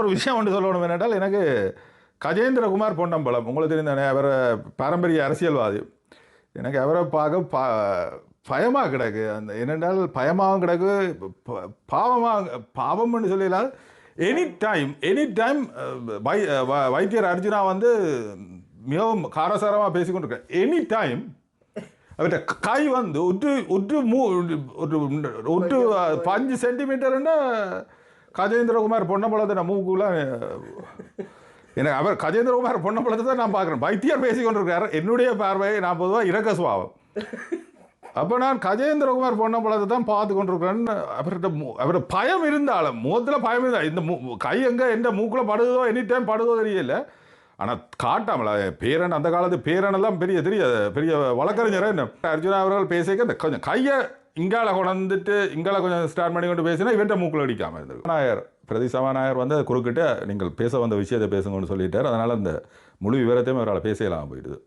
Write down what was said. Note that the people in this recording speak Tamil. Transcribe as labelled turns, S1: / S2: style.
S1: ஒரு விஷயம் ஒன்று சொல்லணும் என்னென்றால் எனக்கு கஜேந்திரகுமார் பொன்னம்பலம் உங்களுக்கு தெரிந்தானே அவர் பாரம்பரிய அரசியல்வாதி எனக்கு அவரை பார்க்க பயமாக கிடக்கு அந்த என்னென்றால் பயமாகவும் கிடக்கு பாவம்னு சொல்லலாம் எனி டைம் வைத்தியர் அர்ஜுனா வந்து மிகவும் காரசாரமாக பேசிக்கொண்டிருக்கேன் எனி டைம் அவர்கிட்ட கை வந்து ஒட்டு 5 சென்டிமீட்டர்னா கஜேந்திரகுமார் பொன்னம்பலத்தை மூக்குள்ள எனக்கு அவர் கஜேந்திரகுமார் பொன்னம்பலத்தை தான் நான் பார்க்குறேன் வைத்தியர் பேசி கொண்டிருக்காரு என்னுடைய பார்வையை நான் பொதுவாக இறக்க சுபாவம் அப்போ நான் கஜேந்திரகுமார் பொன்னம்பலத்தை தான் பார்த்து கொண்டிருக்கிறேன்னு அவர்கிட்ட பயம் இருந்தாலும் முகத்தில் பயம் இருந்தால் இந்த கை எங்கே எந்த மூக்கில் படுதோ எனி டைம் படுதோ தெரியல ஆனால் காட்டாமல பேரன் அந்த காலத்து பேரனெல்லாம் பெரிய வழக்கறிஞர் என்ன அர்ஜுனா அவர்கள் பேசிக்க கொஞ்சம் கையை இங்கால கொண்டுட்டு இங்கால கொஞ்சம் ஸ்டார்ட் பண்ணி கொண்டு பேசினா இவன்ட்ட மூக்கில் அடிக்காமல் இருந்தது நாயர் பிரதி சபாநாயகர் வந்து குறுக்கிட்டு நீங்கள் பேச வந்த விஷயத்தை பேசுங்கன்னு சொல்லிட்டார் அதனால் அந்த முழு விவரத்தையும் அவரால் பேசலாம் போயிடுது